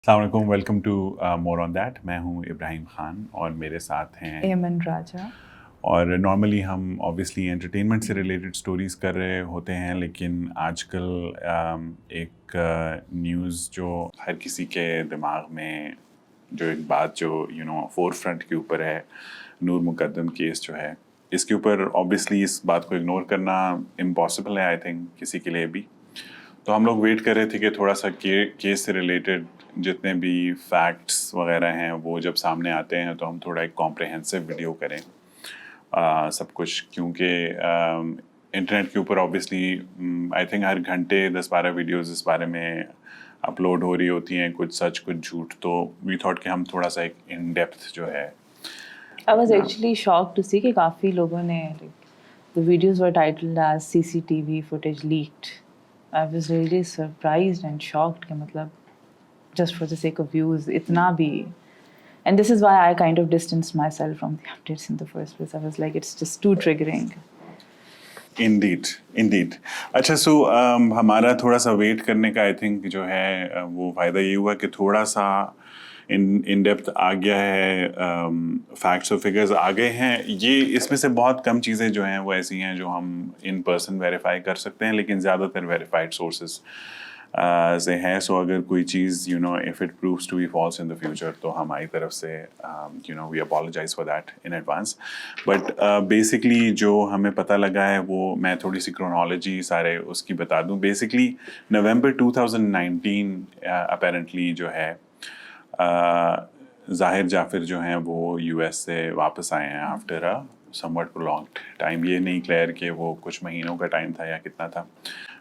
السلام علیکم، welcome to more on that. میں ہوں ابراہیم خان اور میرے ساتھ ہیں ایمن راجا. اور نارملی ہم آبویسلی انٹرٹینمنٹ سے ریلیٹڈ سٹوریز کر رہے ہوتے ہیں، لیکن آج کل ایک نیوز جو ہر کسی کے دماغ میں جو ایک بات جو فور فرنٹ کے اوپر ہے، نور مقدم کیس جو ہے، اس کے اوپر آبویسلی اس بات کو اگنور کرنا امپاسبل ہے آئی تھنک کسی کے لیے بھی. تو ہم لوگ ویٹ کر رہے تھے کہ تھوڑا سا کیس سے ریلیٹڈ جتنے بھی فیکٹس وغیرہ ہیں وہ جب سامنے آتے ہیں تو ہم تھوڑا ایک کمپریہنسو ویڈیو کریں سب کچھ، کیونکہ انٹرنیٹ کے اوپر آبویسلی آئی تھنک ہر گھنٹے 10-12 ویڈیوز اس بارے میں اپلوڈ ہو رہی ہوتی ہیں، کچھ سچ کچھ جھوٹ. تو وی تھاٹ کہ ہم تھوڑا سا ایک ان ڈیپتھ جو ہے. I was actually shocked to see کہ کافی لوگوں نے the videos were titled as CCTV footage leaked. I was really surprised and shocked کہ مطلب just for the sake of views اتنا بھی. And this is why I kind of distanced myself from the updates in the first place. I was like, it's just too triggering. Indeed. اچھا، سو ہمارا تھوڑا سا wait کرنے کا I think جو ہے وہ فائدہ یہ ہوا کہ تھوڑا سا ان ڈیپتھ آ گیا ہے، فیکٹس اور فگرز آ گئے ہیں. یہ اس میں سے بہت کم چیزیں جو ہیں وہ ایسی ہیں جو ہم ان پرسن ویریفائی کر سکتے ہیں، لیکن زیادہ تر ویریفائڈ سورسز سے ہیں. سو اگر کوئی چیز if it proves to be false in the future تو ہماری طرف سے we apologise for that in advance. But basically جو ہمیں پتہ لگا ہے وہ میں تھوڑی سی کرونالوجی سارے اس کی بتا دوں. بیسکلی نومبر 2019 اپیرنٹلی جو ہے ظاہر جعفر جو ہیں وہ یو ایس سے واپس آئے ہیں after a some what prolonged time. یہ نہیں کلیئر کہ وہ کچھ مہینوں کا ٹائم تھا یا کتنا تھا.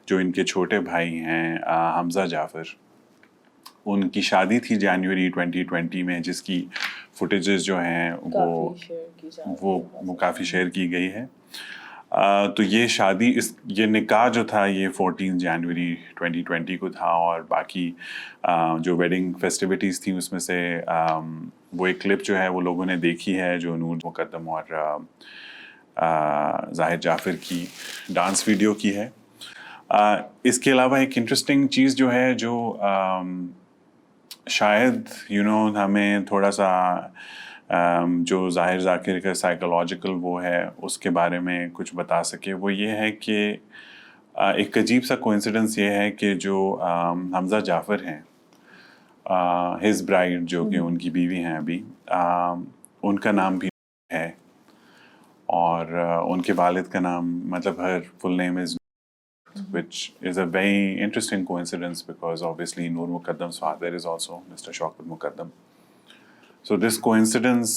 جو ان کے چھوٹے بھائی ہیں حمزہ جعفر، ان کی شادی تھی جنوری 2020 میں، جس کی فوٹیجز جو ہیں وہ کافی شیئر کی گئی ہے. تو یہ شادی یہ نکاح جو تھا یہ 14 جنوری 2020 کو تھا، اور باقی جو ویڈنگ فیسٹیوٹیز تھیں اس میں سے وہ ایک کلپ جو ہے وہ لوگوں نے دیکھی ہے جو نور مقدم اور ظاہر جعفر کی ڈانس ویڈیو کی ہے. اس کے علاوہ ایک انٹرسٹنگ چیز جو ہے جو شاید ہمیں تھوڑا سا جو ظاہر ذاکر کا سائیکولوجیکل وہ ہے اس کے بارے میں کچھ بتا سکے، وہ یہ ہے کہ ایک عجیب سا کوئنسیڈنس یہ ہے کہ جو حمزہ جعفر ہیں، ہز برائڈ جو کہ ان کی بیوی ہیں ابھی، ان کا نام بھی ہے، اور ان کے والد کا نام مطلب ہر فل نیم از which is a very interesting coincidence because obviously Noor Muqaddam's father is also Mr. Shaukat Muqaddam. So this coincidence,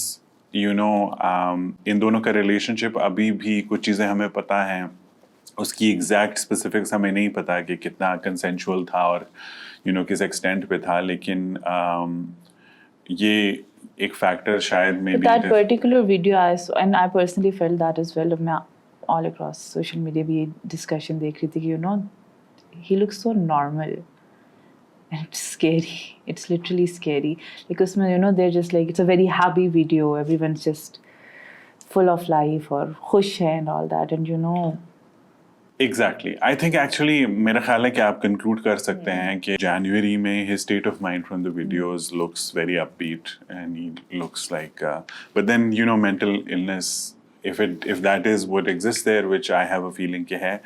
ان دونوں کا ریلیشن شپ ابھی بھی کچھ چیزیں ہمیں پتہ ہیں، اس کی ایگزیکٹ اسپیسیفکس ہمیں نہیں پتہ کہ کتنا کنسینشول تھا اور کس ایکسٹینٹ پہ تھا، لیکن یہ ایک فیکٹر شاید میں بھی that particular video I saw and I personally felt that as well. میں all across social media بھی یہ ڈسکشن دیکھ رہی تھی کہ he looks so normal and it's scary. It's literally scary because they're just like, it's a very happy video, everyone's just full of life اور خوش ہیں and all that, and exactly. I think actually میرا خیال ہے کہ آپ conclude کر سکتے ہیں کہ جنوری میں his state of mind from the videos looks very upbeat and he looks like but then mental illness if that is what exists there, which I have a feeling کہ ہے،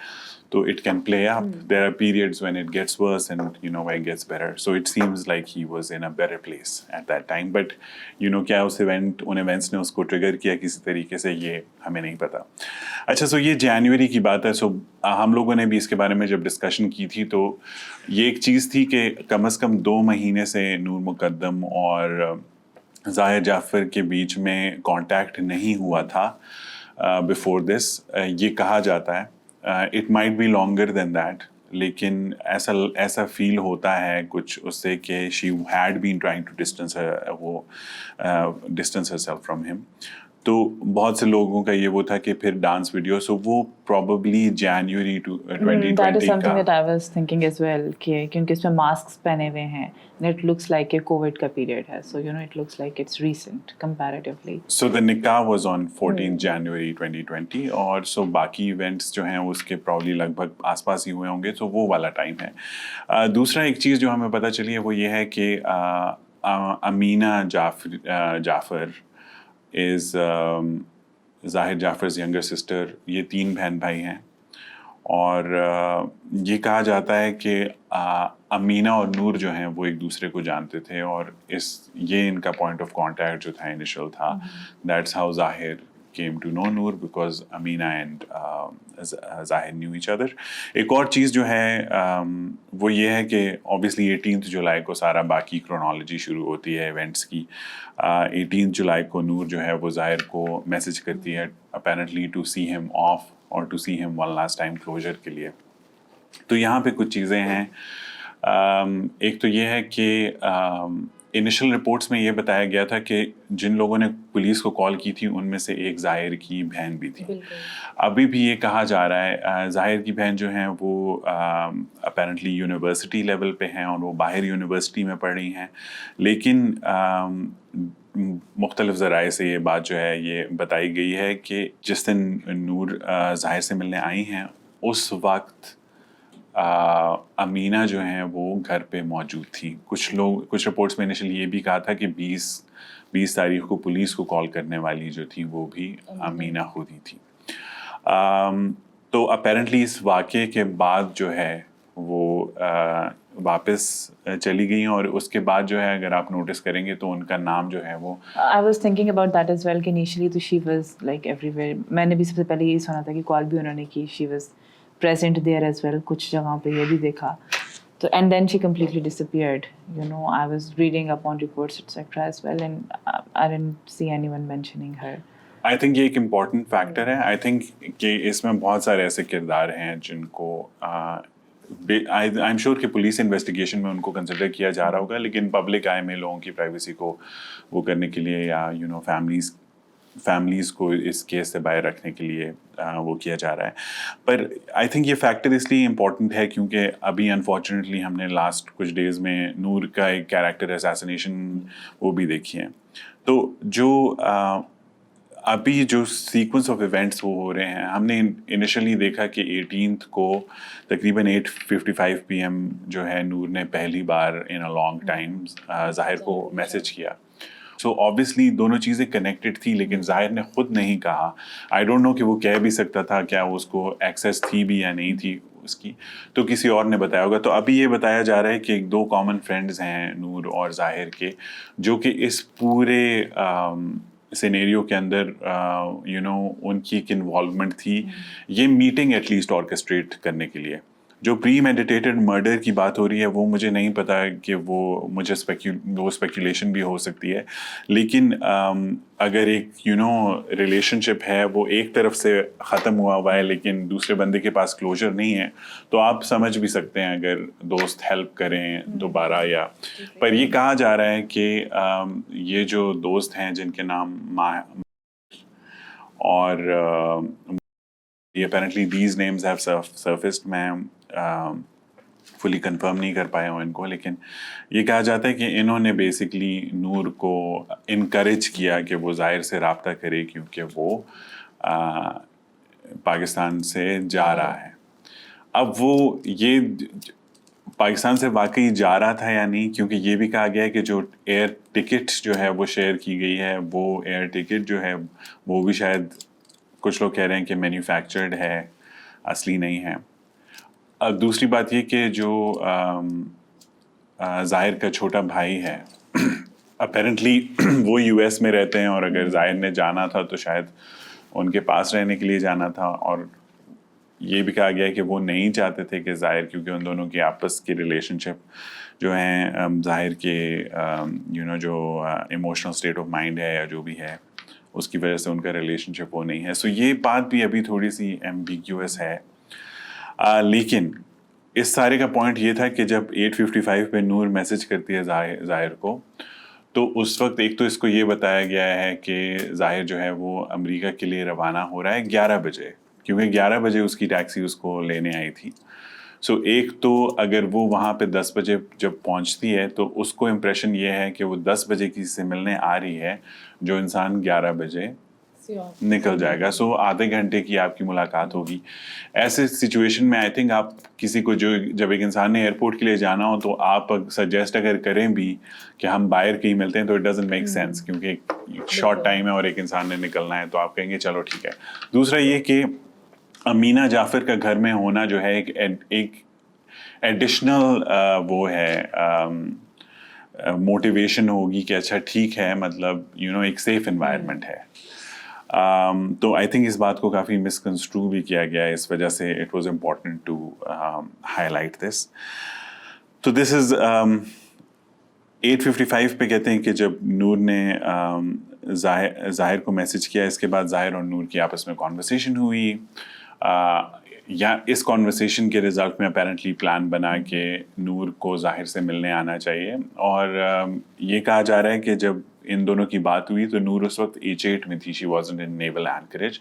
تو it can play up. There are periods when it gets worse and when it gets better. So it seems like he was in a better place at that time. But کیا اس ان events نے اس کو trigger کیا کسی طریقے سے، یہ ہمیں نہیں پتا. اچھا، سو یہ جنوری کی بات ہے. سو ہم لوگوں نے بھی اس کے بارے میں جب ڈسکشن کی تھی تو یہ ایک چیز تھی کہ کم از کم 2 مہینے سے نور مقدم اور ظاہر جعفر کے بیچ میں کانٹیکٹ نہیں ہوا تھا بفور دس. یہ کہا جاتا ہے it might be longer than that, لیکن ایسا فیل ہوتا ہے کچھ اس سے کہ she had been trying to distance herself from him. تو بہت سے لوگوں کا یہ وہ تھا کہ پھر ڈانس ویڈیو سو وہ probably January That is 2020 something کا that I was thinking as well کہ کیونکہ اس میں ماسک پہنے ہوئے ہیں and it looks like کہ کووڈ کا پیریڈ ہے so it looks like it's recent comparatively. So the nikah was on 14 January 2020 اور سو باقی ایونٹس جو ہیں اس کے پرابلی لگ بھگ آس پاس ہی ہوئے ہوں گے تو وہ والا ٹائم ہے. دوسرا ایک چیز جو ہمیں پتہ چلی ہے وہ یہ ہے کہ امینہ جعفر از ظاہر جعفر's younger sister. یہ 3 بہن بھائی ہیں اور یہ کہا جاتا ہے کہ امینہ اور نور جو ہیں وہ ایک دوسرے کو جانتے تھے اور یہ ان کا پوائنٹ آف کانٹیکٹ جو تھا انیشل تھا. دیٹس ہاؤ ظاہر came to know Noor because Amina and Zahir knew each other. ایک اور چیز جو ہے وہ یہ ہے کہ obviously 18 جولائی کو سارا باقی کرونالوجی شروع ہوتی ہے ایونٹس کی. 18 جولائی کو نور جو ہے وہ ظاہر کو میسج کرتی ہے apparently to see him off اور ٹو سی ہم ون لاسٹ ٹائم کلوجر کے لیے. تو یہاں پہ کچھ چیزیں ہیں. ایک تو یہ ہے کہ انیشل رپورٹس میں یہ بتایا گیا تھا کہ جن لوگوں نے پولیس کو کال کی تھی ان میں سے ایک ظاہر کی بہن بھی تھی. ابھی بھی یہ کہا جا رہا ہے ظاہر کی بہن جو ہیں وہ اپیرنٹلی یونیورسٹی لیول پہ ہیں اور وہ باہر یونیورسٹی میں پڑھ رہی ہیں, لیکن مختلف ذرائع سے یہ بات جو ہے یہ بتائی گئی ہے کہ جس دن نور ظاہر سے ملنے آئی ہیں اس وقت امینہ جو ہیں وہ گھر پہ موجود تھی. کچھ رپورٹس میں انیشلی یہ بھی کہا تھا کہ 20 تاریخ کو پولیس کو کال کرنے والی جو تھی وہ بھی امینہ خود ہی تھی. تو اپیرنٹلی اس واقعے کے بعد جو ہے وہ واپس چلی گئی ہیں اور اس کے بعد جو ہے اگر آپ نوٹس کریں گے تو ان کا نام جو ہے وہ I was thinking about that as well کہ initially تو she was like everywhere. میں نے بھی سب سے پہلے یہی سنا تھا کہ کال بھی انہوں نے کی, she was present there as well. کچھ جگہوں پہ یہ بھی دیکھا تو and then she completely disappeared. I was reading up on reports etc as well and I didn't see anyone mentioning her. I think یہ ایک امپورٹنٹ فیکٹر ہے. آئی تھنک کہ اس میں بہت سارے ایسے کردار ہیں جن کو آئی ایم شیور کہ پولیس انویسٹیگیشن میں ان کو کنسیڈر کیا جا رہا ہوگا, لیکن پبلک آئی میں لوگوں کی پرائیویسی کو وہ کرنے کے لیے یا فیملیز کو اس کیس سے باہر رکھنے کے لیے وہ کیا جا رہا ہے. پر آئی تھنک یہ فیکٹر اس لیے امپورٹنٹ ہے کیونکہ ابھی انفارچونیٹلی ہم نے لاسٹ کچھ ڈیز میں نور کا ایک کیریکٹر اسیسینیشن وہ بھی دیکھی ہیں. تو جو ابھی جو سیکوینس آف ایونٹس وہ ہو رہے ہیں, ہم نے انیشلی دیکھا کہ 18 کو تقریباً 8:55 PM جو ہے نور نے پہلی بار ان اے لانگ ٹائم ظاہر کو میسج کیا. سو آبویسلی دونوں چیزیں کنیکٹڈ تھی, لیکن ظاہر نے خود نہیں کہا. آئی ڈونٹ نو کہ وہ کہہ بھی سکتا تھا, کیا اس کو ایکسیس تھی بھی یا نہیں تھی اس کی, تو کسی اور نے بتایا ہوگا. تو ابھی یہ بتایا جا رہا ہے کہ 2 کامن فرینڈز ہیں نور اور ظاہر کے, جو کہ اس پورے سینیریو کے اندر ان کی ایک انوالومنٹ تھی یہ میٹنگ ایٹ لیسٹ آرکسٹریٹ کرنے کے لیے. جو پری میڈیٹیٹڈ مرڈر کی بات ہو رہی ہے وہ مجھے نہیں پتا کہ وہ مجھے وہ اسپیکولیشن بھی ہو سکتی ہے, لیکن اگر ایک ریلیشن شپ ہے وہ ایک طرف سے ختم ہوا ہے لیکن دوسرے بندے کے پاس کلوجر نہیں ہے, تو آپ سمجھ بھی سکتے ہیں اگر دوست ہیلپ کریں دوبارہ یا. پر یہ کہا جا رہا ہے کہ یہ جو دوست ہیں جن کے نام اور apparently these names have surfaced, میں فلی کنفرم نہیں کر پایا ہوں ان کو, لیکن یہ کہا جاتا ہے کہ انہوں نے بیسکلی نور کو انکریج کیا کہ وہ ظاہر سے رابطہ کرے کیونکہ وہ پاکستان سے جا رہا ہے. اب وہ یہ پاکستان سے واقعی جا رہا تھا یا نہیں, کیونکہ یہ بھی کہا گیا ہے کہ جو ایئر ٹکٹ جو ہے وہ شیئر کی گئی ہے وہ ایئر ٹکٹ جو ہے وہ بھی شاید کچھ لوگ کہہ رہے ہیں کہ مینوفیکچرڈ ہے, اصلی نہیں ہے. اب دوسری بات یہ کہ جو ظاہر کا چھوٹا بھائی ہے اپیرنٹلی وہ US میں رہتے ہیں, اور اگر ظاہر نے جانا تھا تو شاید ان کے پاس رہنے کے لیے جانا تھا. اور یہ بھی کہا گیا ہے کہ وہ نہیں چاہتے تھے کہ ظاہر, کیونکہ ان دونوں کی آپس کی ریلیشن شپ جو ہیں ظاہر کے جو ایموشنل اسٹیٹ آف مائنڈ ہے یا جو بھی ہے اس کی وجہ سے ان کا ریلیشن شپ وہ نہیں ہے. سو یہ بات بھی ابھی تھوڑی سی ایمبیگیوس ہے. لیکن اس سارے کا پوائنٹ یہ تھا کہ جب 8:55 پہ نور میسج کرتی ہے ظاہر کو, تو اس وقت ایک تو اس کو یہ بتایا گیا ہے کہ ظاہر جو ہے وہ امریکہ کے لیے روانہ ہو رہا ہے 11 بجے، کیونکہ 11 بجے اس کی ٹیکسی اس کو لینے آئی تھی. سو ایک تو اگر وہ وہاں پہ 10 بجے جب پہنچتی ہے تو اس کو امپریشن یہ ہے کہ وہ 10 بجے کسی سے ملنے آ رہی ہے جو انسان 11 بجے نکل جائے گا. سو آدھے گھنٹے کی آپ کی ملاقات ہوگی. ایسے سچویشن میں آئی تھنک آپ کسی کو جب ایک انسان نے ایئرپورٹ کے لیے جانا ہو تو آپ سجیسٹ اگر کریں بھی کہ ہم باہر کہیں ملتے ہیں تو اٹ ڈزنٹ میک سینس، کیونکہ ایک شارٹ ٹائم ہے اور ایک انسان نے نکلنا ہے، تو آپ کہیں گے چلو ٹھیک ہے. دوسرا یہ کہ امینہ جعفر کا گھر میں ہونا جو ہے ایک ایڈیشنل وہ ہے موٹیویشن ہوگی کہ اچھا ٹھیک ہے، مطلب ایک سیف انوائرمنٹ ہے. تو آئی تھنک اس بات کو کافی مسکنسٹرو بھی کیا گیا ہے، اس وجہ سے it was important to highlight this. تو دس از 8:55 پہ کہتے ہیں کہ جب نور نے ظاہر کو میسج کیا، اس کے بعد ظاہر اور نور کی آپس میں کانورسیشن ہوئی. یا اس کانورسیشن کے رزلٹ میں اپیرنٹلی پلان بنا کہ نور کو ظاہر سے ملنے آنا چاہیے. اور یہ کہا جا رہا ہے کہ جب ان دونوں کی بات ہوئی تو نور اس وقت H8 میں تھی، شی وازنٹ ان نیول اینکریج.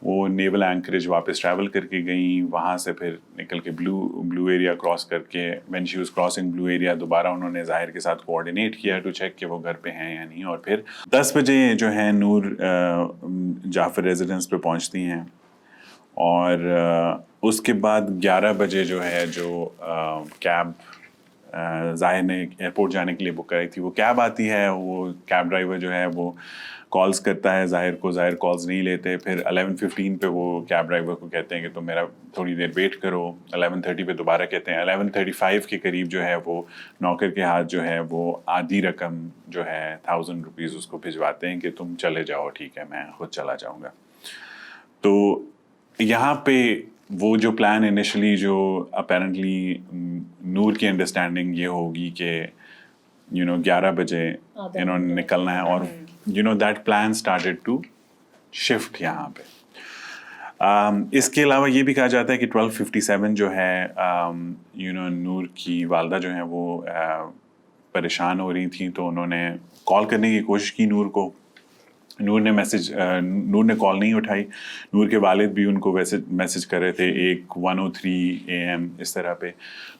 وہ نیول اینکریج واپس ٹریول کر کے گئیں، وہاں سے پھر نکل کے بلو ایریا کراس کر کے when she was crossing Blue Area دوبارہ انہوں نے ظاہر کے ساتھ کوآرڈینیٹ کیا ٹو چیک کہ وہ گھر پہ ہیں یا نہیں. اور پھر 10 بجے جو ہے نور جعفر ریزیڈنس پہ پہنچتی ہیں، اور اس کے بعد 11 بجے جو ہے جو کیب ظاہر نے ایئرپورٹ جانے کے لیے بک کرائی تھی وہ کیب آتی ہے. وہ کیب ڈرائیور جو ہے وہ کالز کرتا ہے ظاہر کو، ظاہر کالز نہیں لیتے. پھر 11:15 پہ وہ کیب ڈرائیور کو کہتے ہیں کہ تم میرا تھوڑی دیر ویٹ کرو. 11:30 پہ دوبارہ کہتے ہیں. 11:35 کے قریب جو ہے وہ نوکر کے ہاتھ جو ہے وہ آدھی رقم جو ہے 1000 روپیز اس کو بھجواتے ہیں کہ تم چلے جاؤ، ٹھیک ہے میں خود چلا جاؤں گا. تو یہاں پہ وہ جو پلان انیشلی جو اپیرنٹلی نور کی انڈرسٹینڈنگ یہ ہوگی کہ 11 بجے انہوں نے نکلنا ہے، اور that plan started to shift یہاں پہ. اس کے علاوہ یہ بھی کہا جاتا ہے کہ 12:57 جو ہے نور کی والدہ جو ہیں وہ پریشان ہو رہی تھیں، تو انہوں نے کال کرنے کی کوشش کی نور کو. نور نے کال نہیں اٹھائی. نور کے والد بھی ان کو ویسے میسج کر رہے تھے 1:03 AM اس طرح پہ.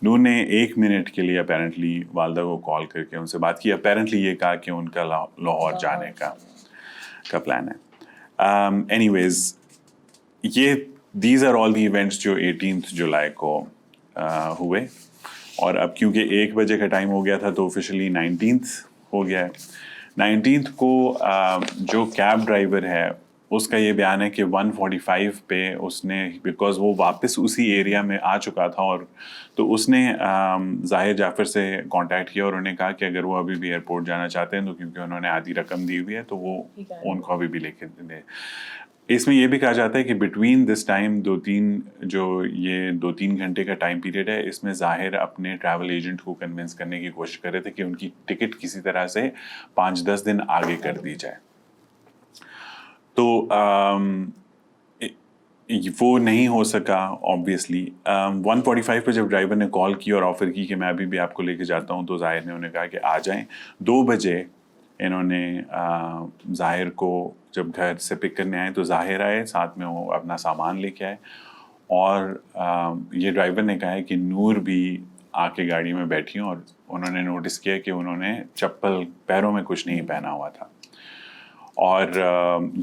نور نے 1 منٹ کے لیے اپیرنٹلی والدہ کو کال کر کے ان سے بات کی. اپیرنٹلی یہ کہا کہ ان کا لاہور جانے کا پلان ہے. اینی ویز یہ these are all the events جو 18 جولائی کو ہوئے. اور اب کیونکہ 1 بجے کا ٹائم ہو گیا تھا تو آفیشلی 19 ہو گیا ہے. 19 کو جو کیب ڈرائیور ہے اس کا یہ بیان ہے کہ 1:45 پہ اس نے، بیکاز وہ واپس اسی ایریا میں آ چکا تھا، اور تو اس نے ظاہر جعفر سے کانٹیکٹ کیا اور انہوں نے کہا کہ اگر وہ ابھی بھی ایئرپورٹ جانا چاہتے ہیں تو کیونکہ انہوں نے آدھی رقم دی ہوئی ہے تو وہ ان کو ابھی بھی لے کے دے. اس میں یہ بھی کہا جاتا ہے کہ بٹوین دس ٹائم 2-3 گھنٹے کا ٹائم پیریڈ ہے، اس میں ظاہر اپنے ٹریول ایجنٹ کو کنونس کرنے کی کوشش کر رہے تھے کہ ان کی ٹکٹ کسی طرح سے 5-10 دن آگے کر دی جائے. تو وہ نہیں ہو سکا آبویسلی. 1:45 پہ جب ڈرائیور نے کال کی اور آفر کی کہ میں ابھی بھی آپ کو لے کے جاتا ہوں، تو ظاہر نے انہیں کہا کہ آ جائیں. 2 بجے انہوں نے ظاہر کو جب گھر سے پک کرنے آئے تو ظاہر آئے، ساتھ میں وہ اپنا سامان لے کے آئے. اور یہ ڈرائیور نے کہا ہے کہ نور بھی آ کے گاڑی میں بیٹھی ہوں، اور انہوں نے نوٹس کیا کہ انہوں نے چپل پیروں میں کچھ نہیں پہنا ہوا تھا. اور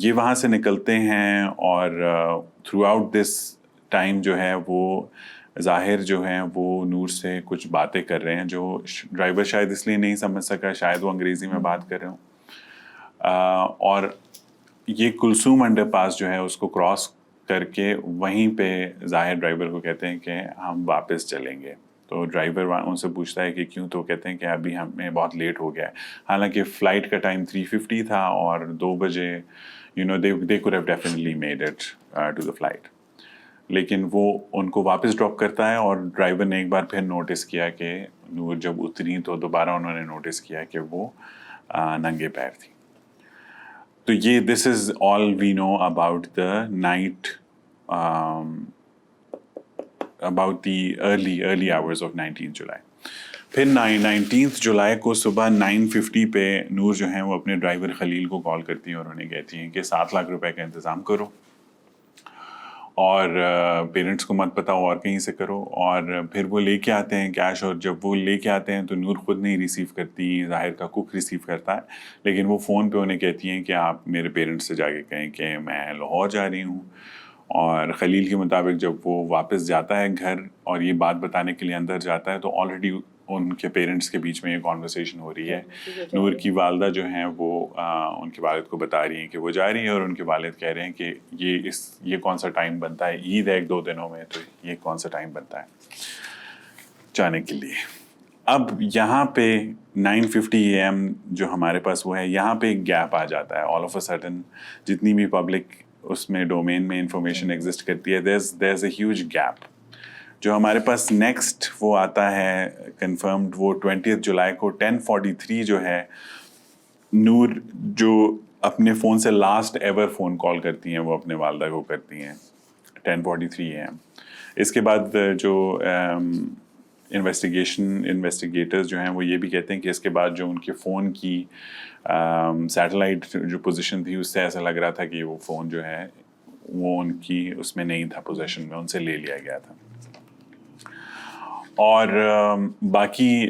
یہ وہاں سے نکلتے ہیں، اور تھرو آؤٹ دس ٹائم جو ہے وہ ظاہر جو ہیں وہ نور سے کچھ باتیں کر رہے ہیں جو ڈرائیور شاید اس لیے نہیں سمجھ سکا، شاید وہ انگریزی میں بات کر رہے ہوں. اور یہ کلثوم انڈر پاس جو ہے اس کو کراس کر کے وہیں پہ ظاہر ڈرائیور کو کہتے ہیں کہ ہم واپس چلیں گے. تو ڈرائیور ان سے پوچھتا ہے کہ کیوں، تو کہتے ہیں کہ ابھی ہمیں بہت لیٹ ہو گیا ہے. حالانکہ فلائٹ کا ٹائم 3:50 تھا اور 2 بجے they could have definitely made it to the flight. لیکن وہ ان کو واپس ڈراپ کرتا ہے، اور ڈرائیور نے ایک بار پھر نوٹس کیا کہ نور جب اتری تو دوبارہ انہوں نے نوٹس کیا کہ وہ ننگے پیر تھی. تو یہ this is all we know about the night, about the early hours of 19 July. پھر 19 جولائی کو صبح 9:50 پہ نور جو ہیں وہ اپنے ڈرائیور خلیل کو کال کرتی ہیں اور انہیں کہتی ہیں کہ 7 لاکھ روپے کا انتظام کرو اور پیرنٹس کو مت بتاؤ اور کہیں سے کرو. اور پھر وہ لے کے آتے ہیں کیش, اور جب وہ لے کے آتے ہیں تو نور خود نہیں ریسیو کرتی, ظاہر کا کوک ریسیو کرتا ہے, لیکن وہ فون پہ انہیں کہتی ہیں کہ آپ میرے پیرنٹس سے جا کے کہیں کہ میں لاہور جا رہی ہوں. اور خلیل کے مطابق جب وہ واپس جاتا ہے گھر اور یہ بات بتانے کے لیے اندر جاتا ہے تو آلریڈی ان کے پیرنٹس کے بیچ میں یہ کانورسیشن ہو رہی ہے. نور کی والدہ جو ہیں وہ ان کے والد کو بتا رہی ہیں کہ وہ جا رہی ہیں, اور ان کے والد کہہ رہے ہیں کہ یہ کون سا ٹائم بنتا ہے, عید ہے 1-2 دنوں میں, تو یہ کون سا ٹائم بنتا ہے جانے کے لیے. اب یہاں پہ 9:50 AM جو ہمارے پاس وہ ہے, یہاں پہ ایک گیپ آ جاتا ہے. آل آف اے سڈن جتنی بھی پبلک اس میں ڈومین میں انفارمیشن ایگزسٹ کرتی ہے, دیر از اے ہیوج گیپ. جو ہمارے پاس نیکسٹ وہ آتا ہے کنفرمڈ, وہ 20 جولائی کو 10:43 جو ہے نور جو اپنے فون سے لاسٹ ایور فون کال کرتی ہیں وہ اپنے والدہ کو کرتی ہیں 10:43 AM. اس کے بعد جو انویسٹیگیٹرز جو ہیں وہ یہ بھی کہتے ہیں کہ اس کے بعد جو ان کے فون کی سیٹلائٹ جو پوزیشن تھی اس سے ایسا لگ رہا تھا کہ وہ فون جو ہے وہ ان کی اس میں نہیں تھا پوزیشن میں, ان سے لے لیا گیا تھا. اور باقی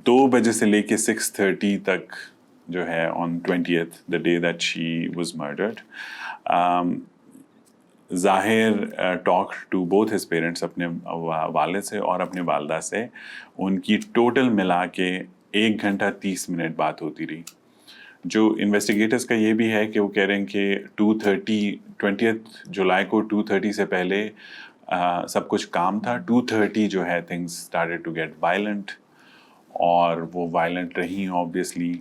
2 بجے سے لے کے 6:30 تک جو ہے on 20th the day that she was murdered, Zahir talk to both his parents, اپنے والد سے اور اپنے والدہ سے. ان کی ٹوٹل ملا کے 1 گھنٹہ 30 منٹ بات ہوتی رہی. جو انویسٹیگیٹرز کا یہ بھی ہے کہ وہ کہہ رہے ہیں کہ 20 جولائی کو 2:30 سے پہلے سب کچھ کام تھا. 2:30 جو ہے things started to get violent, اور وہ وائلنٹ رہی آبویسلی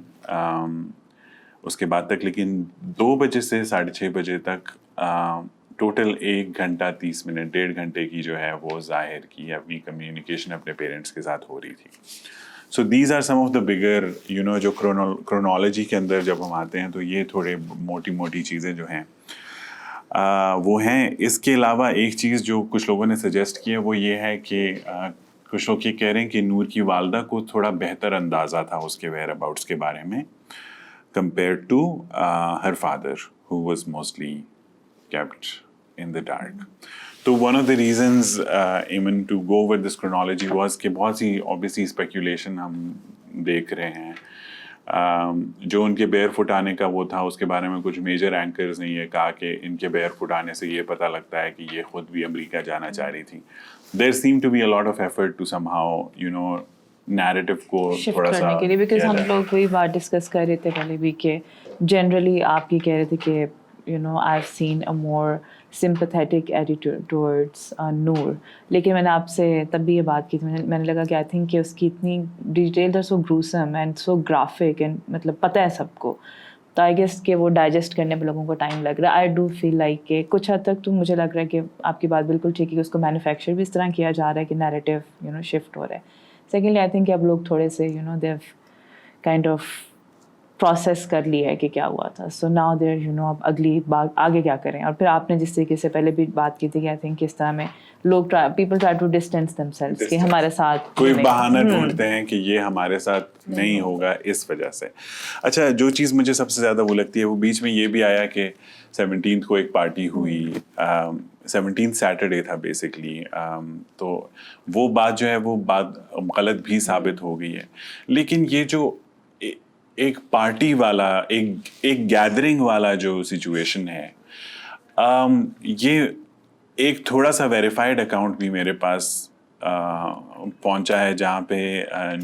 اس کے بعد تک. لیکن 2 بجے سے 6:30 بجے تک ٹوٹل 1 گھنٹہ 30 منٹ 1.5 گھنٹے کی جو ہے وہ ظاہر کی اپنی کمیونیکیشن اپنے پیرنٹس کے ساتھ ہو رہی تھی. So these are some of the bigger جو کرونالوجی کے اندر جب ہم آتے ہیں تو یہ تھوڑے موٹی چیزیں جو ہیں وہ ہیں. اس کے علاوہ ایک چیز جو کچھ لوگوں نے سجیسٹ کی ہے وہ یہ ہے کہ کچھ لوگ یہ کہہ رہے ہیں کہ نور کی والدہ کو تھوڑا بہتر اندازہ تھا اس کے ویئر اباؤٹس کے بارے میں compare to her father who was mostly kept in the dark. تو one of the reasons even to go with this chronology was کہ بہت سی obviously speculation ہم دیکھ رہے ہیں. جو ان کے بیئر فٹ آنے کا وہ تھا اس کے بارے میں کچھ میجر اینکرز نے یہ کہا کہ ان کے بیئر فٹ آنے سے یہ پتہ لگتا ہے کہ یہ خود بھی امریکہ جانا چاہ رہی تھی. There seemed to be a lot of effort to somehow narrative کو تھوڑا سا کرنے کے لیے, بیکاز ہم لوگ وہی بات ڈسکس کر رہے تھے پہلے بھی کہ جنرلی آپ یہ کہہ رہے تھے کہ I've seen a more sympathetic attitude towards Noor. لیکن میں نے آپ سے تب بھی یہ بات کی تھی, میں نے لگا کہ آئی تھنک کہ اس کی اتنی ڈیٹیلڈ اور so gruesome and so graphic and مطلب پتہ ہے سب کو, تو آئی گیس کہ وہ ڈائجسٹ کرنے پہ لوگوں کو ٹائم لگ رہا ہے. آئی ڈو فیل لائک کہ کچھ حد تک تو مجھے لگ رہا ہے کہ آپ کی بات بالکل ٹھیک ہے کہ اس کو مینوفیکچر بھی اس طرح کیا جا رہا ہے کہ نیریٹیو شفٹ ہو رہا ہے. سیکنڈلی آئی تھنک کہ اب لوگ تھوڑے سے they have kind of process کر لیا ہے کہ کیا ہوا تھا. سو ناؤ دیر اب اگلی بات آگے کیا کریں. اور پھر آپ نے جس طریقے سے پہلے بھی بات کی تھی کہ آئی تھنک اس طرح میں لوگ people try to distance themselves کہ ہمارے ساتھ کوئی بہانہ ڈھونڈتے ہیں کہ یہ ہمارے ساتھ نہیں ہوگا اس وجہ سے. اچھا, جو چیز مجھے سب سے زیادہ وہ لگتی ہے وہ بیچ میں یہ بھی آیا کہ 17 کو ایک پارٹی ہوئی, 17 سیٹرڈے تھا بیسکلی, تو وہ بات جو ہے وہ بات غلط بھی ثابت ہو گئی ہے. لیکن یہ جو ایک پارٹی والا ایک گیدرنگ والا جو سچویشن ہے, یہ ایک تھوڑا سا ویریفائڈ اکاؤنٹ بھی میرے پاس پہنچا ہے جہاں پہ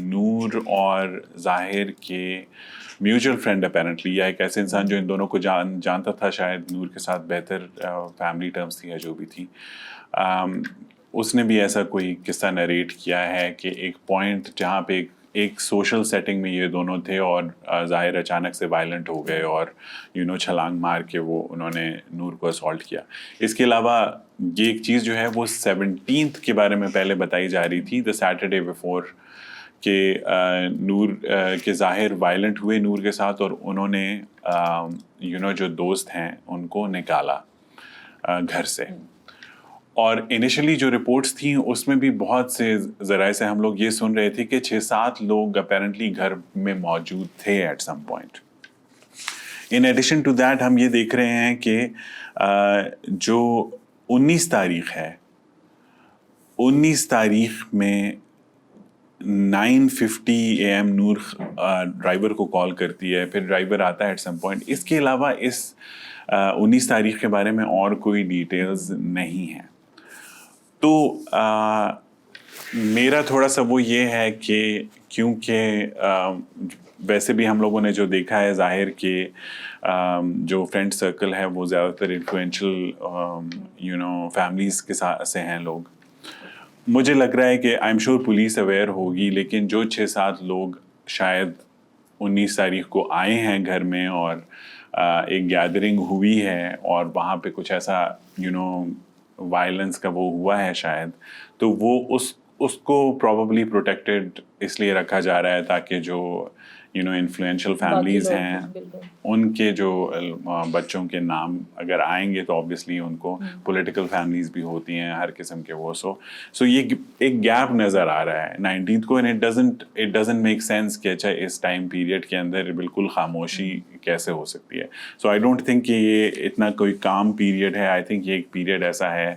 نور اور ظاہر کے میوچل فرینڈ اپیرنٹلی, یا ایک ایسے انسان جو ان دونوں کو جانتا تھا, شاید نور کے ساتھ بہتر فیملی ٹرمز تھی یا جو بھی تھی, اس نے بھی ایسا کوئی قصہ نریٹ کیا ہے کہ ایک پوائنٹ جہاں پہ ایک سوشل سیٹنگ میں یہ دونوں تھے اور ظاہر اچانک سے وائلنٹ ہو گئے اور چھلانگ مار کے وہ انہوں نے نور کو اسالٹ کیا. اس کے علاوہ یہ ایک چیز جو ہے وہ 17 کے بارے میں پہلے بتائی جا رہی تھی, دا سیٹرڈے بیفور, کہ نور کے ظاہر وائلنٹ ہوئے نور کے ساتھ اور انہوں نے جو دوست ہیں ان کو نکالا گھر سے. اور انیشلی جو رپورٹس تھیں اس میں بھی بہت سے ذرائع سے ہم لوگ یہ سن رہے تھے کہ 6-7 لوگ اپیرنٹلی گھر میں موجود تھے at some point. In addition to that ہم یہ دیکھ رہے ہیں کہ جو 19 تاریخ ہے، 19 تاریخ میں 9:50 AM نور ڈرائیور کو کال کرتی ہے، پھر ڈرائیور آتا ہے ایٹ سم پوائنٹ. اس کے علاوہ اس 19 تاریخ کے بارے میں اور کوئی ڈیٹیلز نہیں ہیں. تو میرا تھوڑا سا وہ یہ ہے کہ کیونکہ ویسے بھی ہم لوگوں نے جو دیکھا ہے ظاہر کہ جو فرینڈ سرکل ہے وہ زیادہ تر انفلوئنشل فیملیز کے ساتھ سے ہیں لوگ. مجھے لگ رہا ہے کہ I am sure police aware ہوگی، لیکن جو 6-7 لوگ شاید 19 تاریخ کو آئے ہیں گھر میں اور ایک گیدرنگ ہوئی ہے اور وہاں پہ کچھ ایسا وائلنس کا وہ ہوا ہے شاید، تو وہ اس کو پروبیبلی پروٹیکٹڈ اس لیے رکھا جا رہا ہے تاکہ جو انفلوئنشل فیملیز ہیں ان کے جو بچوں کے نام اگر آئیں گے تو آبویسلی ان کو پولیٹیکل فیملیز بھی ہوتی ہیں ہر قسم کے وہ سو یہ ایک گیپ نظر آ رہا ہے 19 کو. And it doesn't make sense کہ اچھا اس ٹائم پیریڈ کے اندر بالکل خاموشی کیسے ہو سکتی ہے. سو آئی ڈونٹ تھنک کہ یہ اتنا کوئی کام پیریڈ ہے. آئی تھنک یہ ایک پیریڈ ایسا ہے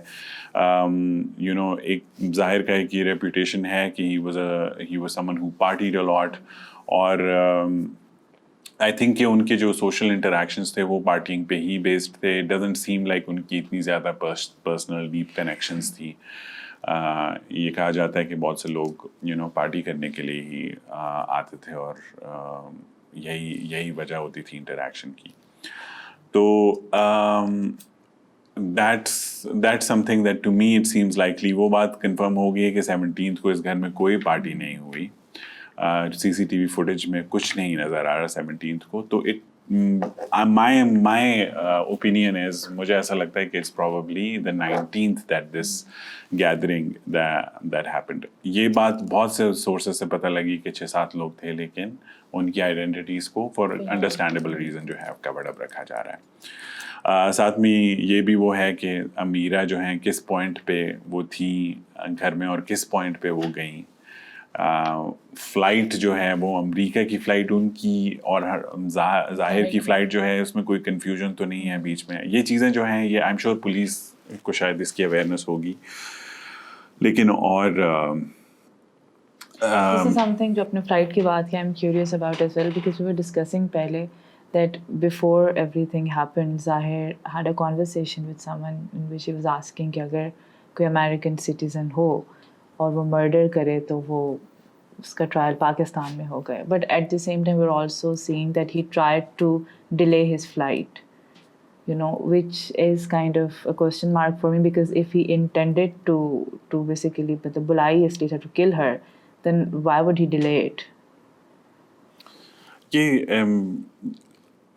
ایک ظاہر کا ایک یہ ریپوٹیشن ہے کہ ہی واز سمن ہو پارٹیڈ اے لاٹ. اور آئی تھنک کہ ان کے جو سوشل انٹریکشنس تھے وہ پارٹینگ پہ ہی بیسڈ تھے. اٹ ڈزنٹ سیم لائک ان کی اتنی زیادہ پرسنل ڈیپ کنیکشنس تھی. یہ کہا جاتا ہے کہ بہت سے لوگ پارٹی کرنے کے لیے ہی آتے تھے اور یہی وجہ ہوتی تھی انٹریکشن کی. تو that's something that to me it seems likely. وہ بات کنفرم ہو گئی ہے کہ 17 کو اس گھر میں کوئی پارٹی نہیں ہوئی. سی سی ٹی وی فوٹیج میں کچھ نہیں نظر آ رہا 17 کو. تو my opinion is مجھے ایسا لگتا ہے کہ it's probably the 19th that this gathering that happened. یہ بات بہت سے سورسز سے پتہ لگی کہ 6-7 لوگ تھے، لیکن ان کی آئیڈینٹیٹیز کو فار انڈرسٹینڈیبل ریزن جو ہے کورڈ اپ رکھا جا رہا ہے. ساتھ میں یہ بھی وہ ہے کہ امیرہ جو ہیں کس پوائنٹ پہ وہ تھیں گھر میں اور کس پوائنٹ پہ وہ گئیں. فلائٹ جو ہے وہ امریکہ کی فلائٹ ان کی اور ظاہر کی فلائٹ جو ہے اس میں کوئی کنفیوژن تو نہیں ہے بیچ میں. یہ چیزیں جو ہیں یہ آئی ایم شیور پولیس کو شاید اس کی اویئرنیس ہوگی، لیکن اور This is something جو اپنے فلائٹ کی بات کی I'm curious about as well because we were discussing پہلے that before everything happened Zahir had a conversation with someone in which he was asking کہ اگر کوئی American citizen ہو اور وہ مرڈر کرے تو وہ اس کا ٹرائل پاکستان میں ہو گئے. But at the same time we are also seeing that he tried to delay his flight, which is kind of a question mark for me because if he intended to basically bulai اس لیے to kill her, then why would he delay it?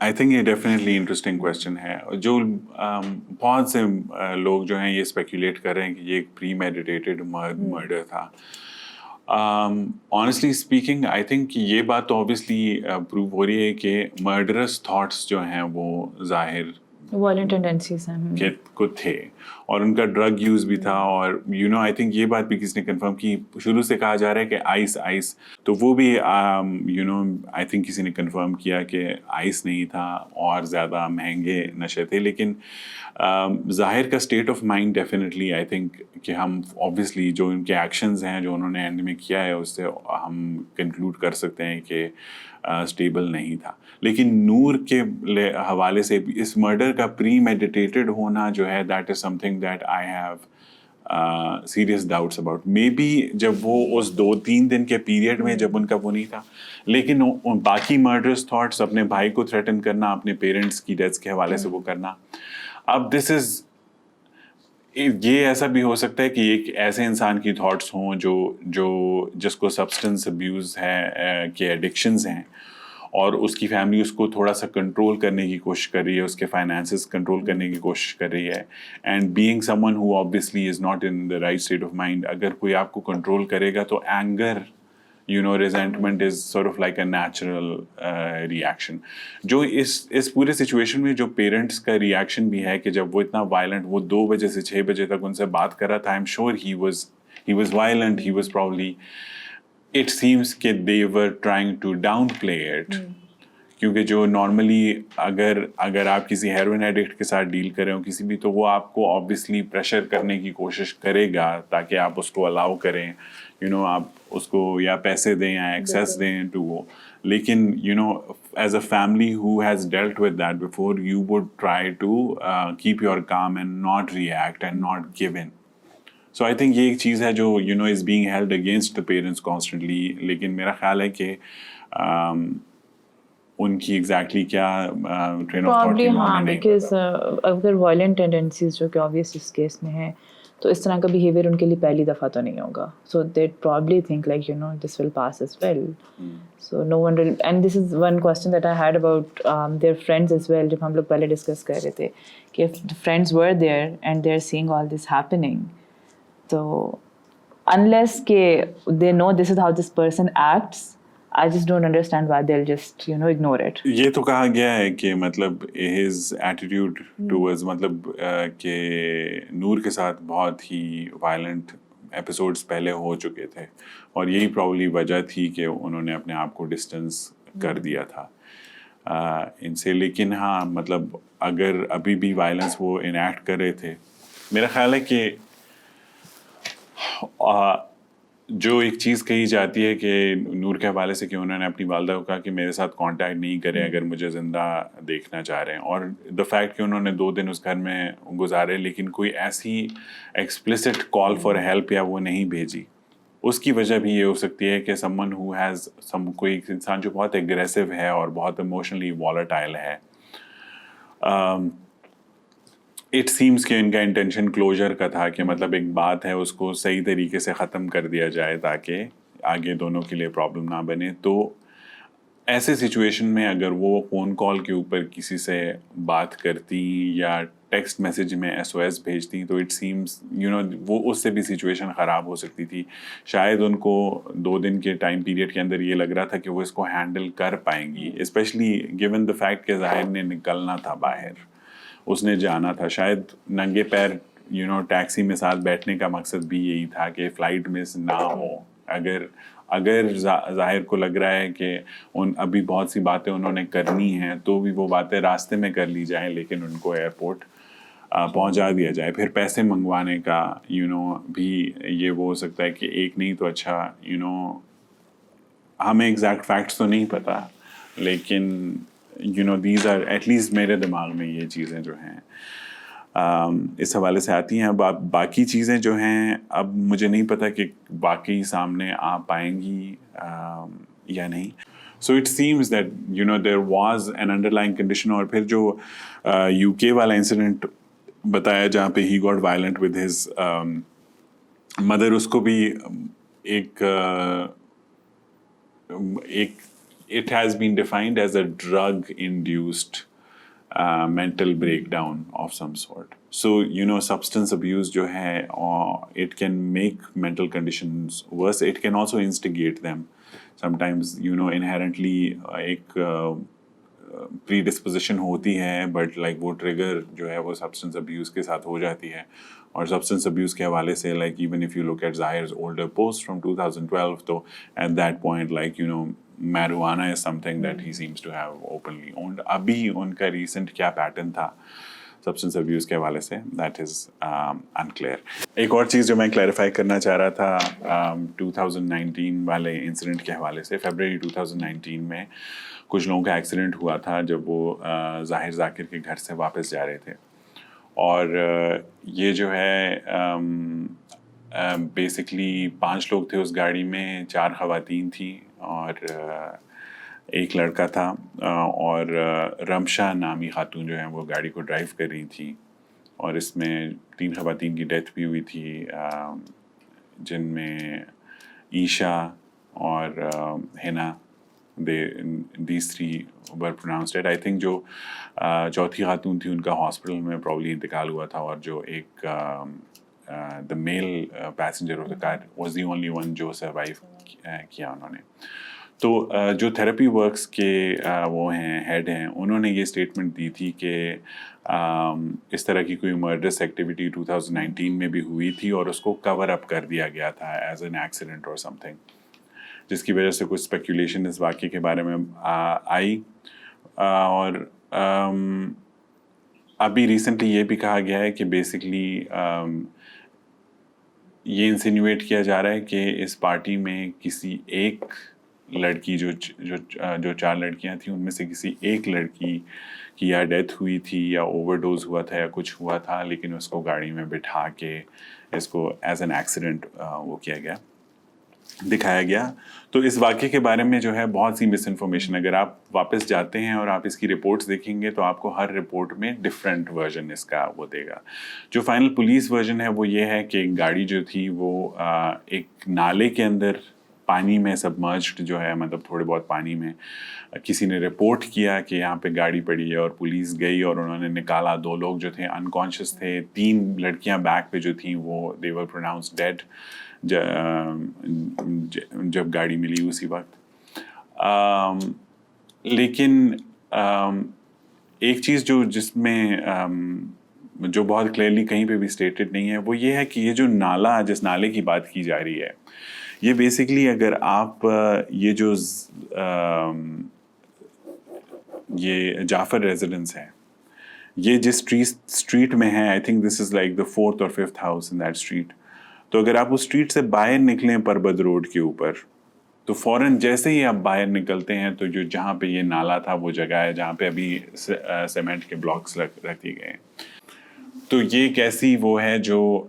I think یہ definitely interesting question ہے. جو بہت سے لوگ جو ہیں یہ اسپیکولیٹ کر رہے ہیں کہ یہ ایک پری میڈیٹیٹڈ مرڈر تھا. آنیسٹلی اسپیکنگ آئی تھنک یہ بات تو آبویسلی پروو ہو رہی ہے کہ مرڈرس تھاٹس جو ہیں وہ ظاہر وائلنٹ ٹینڈنسیز ہیں کو تھے اور ان کا ڈرگ یوز بھی تھا. اور آئی تھنک یہ بات بھی کسی نے کنفرم کی. شروع سے کہا جا رہا ہے کہ آئس تو وہ بھی آئی تھنک کسی نے کنفرم کیا کہ آئس نہیں تھا اور زیادہ مہنگے نشے تھے. لیکن ظاہر کا state of mind definitely I think کہ ہم آبویسلی جو ان کے ایکشنز ہیں جو انہوں نے اینڈ میں کیا ہے اس سے ہم کنکلوڈ کر سکتے ہیں کہ اسٹیبل نہیں تھا. لیکن نور کے حوالے سے اس مرڈر کا پری میڈیٹیٹڈ ہونا جو ہے that is something that I have serious doubts about. Maybe جب وہ اس 2-3 دن کے پیریڈ میں جب ان کا وہ نہیں تھا, لیکن باقی مرڈرس تھاٹس اپنے بھائی کو تھریٹن کرنا, اپنے پیرنٹس کی ڈیتھس کے حوالے سے وہ کرنا. اب دس از یہ ایسا بھی ہو سکتا ہے کہ ایک ایسے انسان کی تھاٹس ہوں جو جس کو سبسٹنس ابیوز ہے کہ ایڈکشنز ہیں اور اس کی فیملی اس کو تھوڑا سا کنٹرول کرنے کی کوشش کر رہی ہے, اس کے فائنانسز کنٹرول کرنے کی کوشش کر رہی ہے. And being some one who obviously is not in the right state of mind, اگر کوئی آپ کو کنٹرول کرے گا تو anger resentment is sort of like a natural reaction. جو اس پورے سچویشن میں جو پیرنٹس کا ریئیکشن بھی ہے کہ جب وہ اتنا وائلنٹ، وہ 2 بجے سے 6 بجے تک ان سے بات کر رہا تھا، I'm sure he was violent, he was probably, it seems کہ they were trying to downplay it. کیونکہ جو نارملی اگر آپ کسی ہیروئن ایڈکٹ کے ساتھ ڈیل کریں ہو کسی بھی، تو وہ آپ کو آبویسلی پریشر کرنے کی کوشش کرے گا تاکہ آپ اس کو الاؤ کریں، آپ اس کو یا پیسے دیں یا ایکسیس دیں ٹو وہ. لیکن as a family who has dealt with that before, you would try to keep your calm and not react and not give in. So I think یہ ایک چیز ہے جو is being held against the parents constantly. لیکن میرا خیال ہے کہ ان کی ایگزیکٹلی کیا ٹرین آف تھاٹ تھی، ہاں، بیکاز اگر وائلنٹ ٹینڈنسیز جو کہ آبویس اس کیس میں ہے، تو اس طرح کا بیہیویئر ان کے لیے پہلی دفعہ تو نہیں ہوگا. So they probably think like this will pass as well. So no one will. And this is one question that I had about their friends as well. جب ہم لوگ پہلے ڈسکس کر رہے تھے کہ friends were there and they are seeing all this happening, تو unless کہ they know this is how this person acts, I just don't understand why they'll just ignore it. یہ تو کہا گیا ہے کہ مطلب his attitude towards مطلب کہ نور کے ساتھ بہت ہی وائلنٹ ایپیسوڈس پہلے ہو چکے تھے، اور یہی پرابلی وجہ تھی کہ انہوں نے اپنے آپ کو ڈسٹینس کر دیا تھا ان سے. لیکن ہاں مطلب اگر ابھی بھی وائلنس وہ انیکٹ کر رہے تھے، میرا خیال ہے کہ جو ایک چیز کہی جاتی ہے کہ نور کے حوالے سے کہ انہوں نے اپنی والدہ کو کہا کہ میرے ساتھ کانٹیکٹ نہیں کریں اگر مجھے زندہ دیکھنا چاہ رہے ہیں، اور دا فیکٹ کہ انہوں نے 2 دن اس گھر میں گزارے لیکن کوئی ایسی ایکسپلسٹ کال فار ہیلپ یا وہ نہیں بھیجی. اس کی وجہ بھی یہ ہو سکتی ہے کہ سمن ہو ہیز کوئی انسان جو بہت ایگریسو ہے اور بہت ایموشنلی والیٹائل ہے، اٹ سیمس کہ ان کا انٹینشن کلوجر کا تھا کہ مطلب ایک بات ہے اس کو صحیح طریقے سے ختم کر دیا جائے تاکہ آگے دونوں کے لیے پرابلم نہ بنے. تو ایسے سچویشن میں اگر وہ فون کال کے اوپر کسی سے بات کرتی یا ٹیکسٹ میسیج میں SOS بھیجتی تو اٹ سیمس وہ اس سے بھی سچویشن خراب ہو سکتی تھی. شاید ان کو 2 دن کے ٹائم پیریڈ کے اندر یہ لگ رہا تھا کہ وہ اس کو ہینڈل کر پائیں گی، اسپیشلی گیون دا فیکٹ کہ ظاہر نے نکلنا تھا باہر، اس نے جانا تھا. شاید ننگے پیر ٹیکسی میں ساتھ بیٹھنے کا مقصد بھی یہی تھا کہ فلائٹ مس نہ ہو. اگر ظاہر کو لگ رہا ہے کہ ابھی بہت سی باتیں انہوں نے کرنی ہیں تو بھی وہ باتیں راستے میں کر لی جائیں، لیکن ان کو ایئرپورٹ پہنچا دیا جائے. پھر پیسے منگوانے کا بھی یہ وہ ہو سکتا ہے کہ ایک نہیں تو اچھا ہمیں ایگزیکٹ فیکٹس تو نہیں پتہ، لیکن دیز آر ایٹ لیسٹ میرے دماغ میں یہ چیزیں جو ہیں اس حوالے سے آتی ہیں. اب باقی چیزیں جو ہیں اب مجھے نہیں پتہ کہ باقی سامنے آ پائیں گی یا نہیں. So it seems that there was an underlying condition. اور پھر جو UK والا انسیڈنٹ بتایا جہاں پہ he got violent with his mother, اس کو بھی ایک it has been defined as a drug-induced mental breakdown of some sort. So, substance abuse جو ہے it can make mental conditions worse. It can also instigate them. Sometimes, inherently ایک predisposition ہوتی ہے but like وہ trigger جو ہے وہ substance abuse کے ساتھ ہو جاتی ہے. اور substance abuse کے حوالے سے like even if you look at Zahir's older post from 2012, تو at that point like marijuana is something that he seems to have openly owned. ابھی ان کا ریسنٹ کیا پیٹرن تھا سبسٹنس ابیوز کے حوالے سے that is unclear. ایک اور چیز جو میں کلیریفائی کرنا چاہ رہا تھا 2019 والے انسیڈنٹ کے حوالے سے. فیبرری 2019 میں کچھ لوگوں کا ایکسیڈنٹ ہوا تھا جب وہ ظاہر ذاکر کے گھر سے واپس جا رہے تھے، اور یہ جو ہے بیسکلی 5 لوگ تھے اس گاڑی میں، 4 خواتین تھیں اور ایک لڑکا تھا، اور رمشا نامی خاتون جو ہیں وہ گاڑی کو ڈرائیو کر رہی تھیں. اور اس میں 3 خواتین کی ڈیتھ بھی ہوئی تھی، جن میں عیشا اور ہینا، these 3 were pronounced dead. I think جو 4تھی خاتون تھی ان کا ہاسپٹل میں پرابلی انتقال ہوا تھا، اور جو ایک the male passenger of the car was the only one جو سروائیو کیا انہوں نے. تو جو تھراپی ورکس کے وہ ہیں ہیڈ ہیں, انہوں نے یہ اسٹیٹمنٹ دی تھی کہ اس طرح کی کوئی مرڈرس ایکٹیویٹی 2019 میں بھی ہوئی تھی اور اس کو کور اپ کر دیا گیا تھا ایز این ایکسیڈنٹ اور سم تھنگ, جس کی وجہ سے کچھ اسپیکولیشن اس واقعے کے بارے میں آئی. اور ابھی ریسنٹلی یہ بھی کہا گیا ہے کہ بیسکلی یہ انسینویٹ کیا جا رہا ہے کہ اس پارٹی میں کسی ایک لڑکی جو 4 لڑکیاں تھیں ان میں سے کسی ایک لڑکی کی یا ڈیتھ ہوئی تھی یا اوور ڈوز ہوا تھا یا کچھ ہوا تھا, لیکن اس کو گاڑی میں بٹھا کے اس کو ایز این ایکسیڈنٹ وہ کیا گیا, دکھایا گیا. تو اس واقعے کے بارے میں جو ہے بہت سی مس انفارمیشن, اگر آپ واپس جاتے ہیں اور آپ اس کی رپورٹس دیکھیں گے تو آپ کو ہر رپورٹ میں ڈفرینٹ ورژن اس کا وہ دے گا. جو فائنل پولیس ورژن ہے وہ یہ ہے کہ ایک گاڑی جو تھی وہ ایک نالے کے اندر پانی میں سبمرجڈ جو ہے, مطلب تھوڑے بہت پانی میں, کسی نے رپورٹ کیا کہ یہاں پہ گاڑی پڑی ہے اور پولیس گئی اور انہوں نے نکالا. 2 لوگ جو تھے انکانشیس تھے, 3 لڑکیاں بیک پہ جو تھیں وہ دے ور پروناؤنس ڈیڈ جب گاڑی ملی اسی وقت. لیکن ایک چیز جس میں جو بہت کلیئرلی کہیں پہ بھی اسٹیٹڈ نہیں ہے وہ یہ ہے کہ یہ جو نالا, جس نالے کی بات کی جا رہی ہے, یہ بیسکلی اگر آپ یہ جو یہ جعفر ریزیڈنس ہے, یہ جس اسٹریٹ میں ہے, I think this is like the 4th اور 5th house in that street. تو اگر آپ اس اسٹریٹ سے باہر نکلیں پربت روڈ کے اوپر, تو فوراً جیسے ہی آپ باہر نکلتے ہیں تو جو جہاں پہ یہ نالا تھا وہ جگہ ہے جہاں پہ ابھی سیمنٹ کے بلاکس رکھ دیے گئے ہیں. تو یہ کیسی وہ ہے جو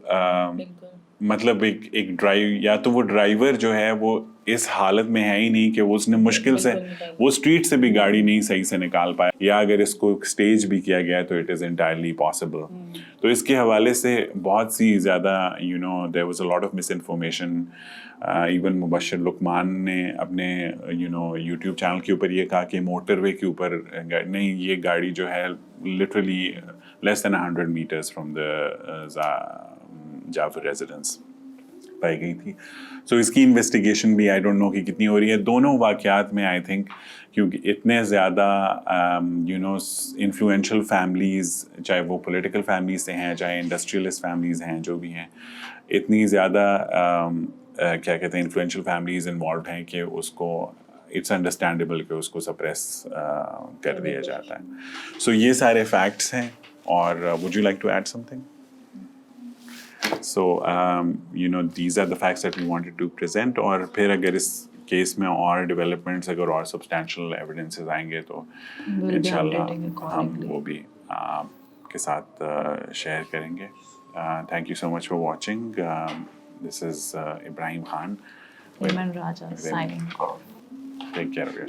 مطلب ایک ڈرائیو, یا تو وہ ڈرائیور جو ہے وہ اس حالت میں ہے ہی نہیں کہ وہ اس نے مشکل سے وہ اسٹریٹ سے بھی گاڑی نہیں صحیح سے نکال پایا, یا اگر اس کو اسٹیج بھی کیا گیا تو اٹ از انٹائرلی پاسبل. تو اس کے حوالے سے بہت سی زیادہ there was a lot of misinformation. Even Mubashir Luqman نے اپنے یوٹیوب چینل کے اوپر یہ کہا کہ موٹر وے کے اوپر نہیں, یہ گاڑی جو ہے literally less than 100 metres from the Jafar residence پائی گئی تھی. سو اس کی انویسٹیگیشن بھی آئی ڈونٹ نو کہ کتنی ہو رہی ہے. دونوں واقعات میں آئی تھنک کیونکہ اتنے زیادہ انفلوئنشل فیملیز, چاہے وہ پولیٹیکل فیملیز سے ہیں چاہے انڈسٹریلسٹ فیملیز ہیں, جو بھی ہیں, اتنی زیادہ کیا کہتے ہیں انفلوئنشل فیملیز انوالوڈ ہیں کہ اس کو اٹس انڈرسٹینڈیبل کہ اس کو سپریس کر دیا جاتا ہے. سو یہ سارے فیکٹس ہیں. اور would you like to add something? So these are the facts that we wanted to present. اور پھر اگر اس کیس میں اور ڈیولپمنٹس, اگر اور سبسٹینشیل ایویڈنسز آئیں گے تو انشاءاللہ ہم وہ بھی آپ کے ساتھ شیئر کریں گے. Thank you so much for watching. This is Ibrahim Khan. Raman Raja signing off. Take care of yourself.